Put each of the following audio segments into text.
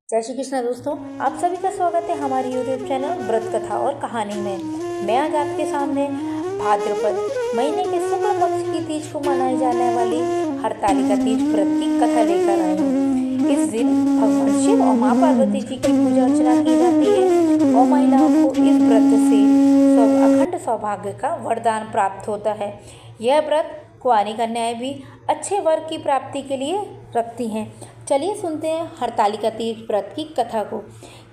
जय श्री कृष्ण दोस्तों, आप सभी का स्वागत है हमारी YouTube चैनल व्रत कथा और कहानी में। मैं आज आपके सामने भाद्रपद महीने के शुक्ल पक्ष की तीज को मनाई जाने वाली हरतालिका तीज व्रत की कथा लेकर आई हूँ। इस दिन भगवान शिव और माँ पार्वती जी की पूजा अर्चना की जाती है और महिलाओं को इस व्रत से अखंड सौभाग्य का वरदान प्राप्त होता है। यह व्रत कुंवारी कन्याएं भी अच्छे वर की प्राप्ति के लिए रखती हैं। चलिए सुनते हैं हरतालिका तीज व्रत की कथा को।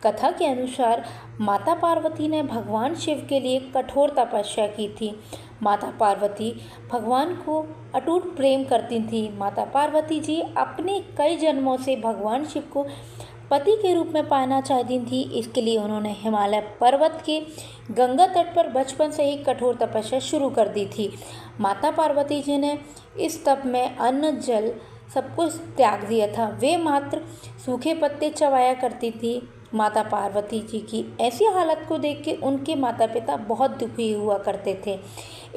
कथा के अनुसार माता पार्वती ने भगवान शिव के लिए कठोर तपस्या की थी। माता पार्वती भगवान को अटूट प्रेम करती थी। माता पार्वती जी अपने कई जन्मों से भगवान शिव को पति के रूप में पाना चाहती थी। इसके लिए उन्होंने हिमालय पर्वत के गंगा तट पर बचपन से ही कठोर तपस्या शुरू कर दी थी। माता पार्वती जी ने इस तप में अन्न जल सब कुछ त्याग दिया था। वे मात्र सूखे पत्ते चबाया करती थी। माता पार्वती जी की ऐसी हालत को देख के उनके माता पिता बहुत दुखी हुआ करते थे।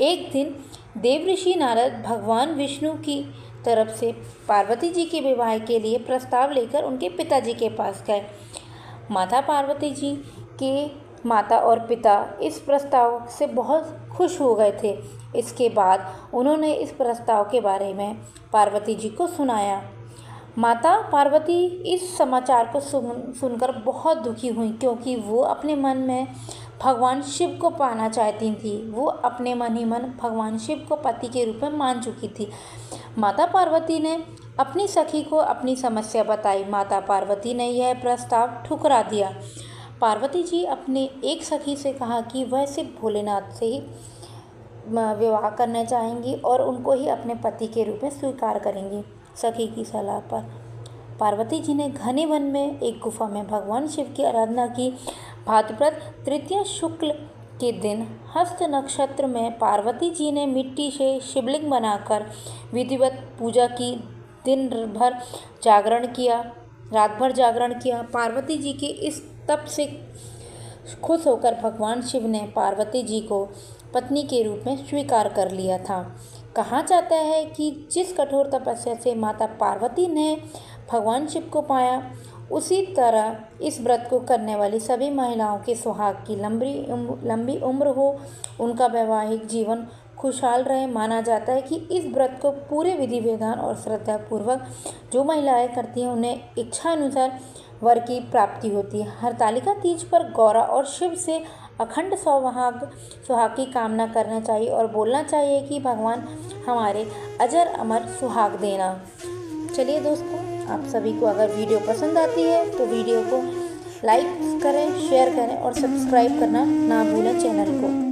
एक दिन देवऋषि नारद भगवान विष्णु की तरफ से पार्वती जी के विवाह के लिए प्रस्ताव लेकर उनके पिताजी के पास गए। माता पार्वती जी के माता और पिता इस प्रस्ताव से बहुत खुश हो गए थे। इसके बाद उन्होंने इस प्रस्ताव के बारे में पार्वती जी को सुनाया। माता पार्वती इस समाचार को सुनकर बहुत दुखी हुई, क्योंकि वो अपने मन में भगवान शिव को पाना चाहती थी। वो अपने मन ही मन भगवान शिव को पति के रूप में मान चुकी थी। माता पार्वती ने अपनी सखी को अपनी समस्या बताई। माता पार्वती ने यह प्रस्ताव ठुकरा दिया। पार्वती जी अपने एक सखी से कहा कि वह सिर्फ भोलेनाथ से ही विवाह करना चाहेंगी और उनको ही अपने पति के रूप में स्वीकार करेंगी। सखी की सलाह पर पार्वती जी ने घने वन में एक गुफा में भगवान शिव की आराधना की। भाद्रपद तृतीया शुक्ल के दिन हस्त नक्षत्र में पार्वती जी ने मिट्टी से शिवलिंग बनाकर विधिवत पूजा की। दिन भर जागरण किया, रात भर जागरण किया। पार्वती जी के इस तप से खुश होकर भगवान शिव ने पार्वती जी को पत्नी के रूप में स्वीकार कर लिया था। कहा जाता है कि जिस कठोर तपस्या से माता पार्वती ने भगवान शिव को पाया, उसी तरह इस व्रत को करने वाली सभी महिलाओं के सुहाग की लंबी उम्र हो, उनका वैवाहिक जीवन खुशहाल रहे। माना जाता है कि इस व्रत को पूरे विधि विधान और श्रद्धापूर्वक जो महिलाएं करती हैं, उन्हें इच्छा अनुसार वर की प्राप्ति होती है। हरतालिका तीज पर गौरा और शिव से अखंड सुहाग की कामना करना चाहिए और बोलना चाहिए कि भगवान हमारे अजर अमर सुहाग देना। चलिए दोस्तों, आप सभी को अगर वीडियो पसंद आती है तो वीडियो को लाइक करें, शेयर करें और सब्सक्राइब करना ना भूलें चैनल को।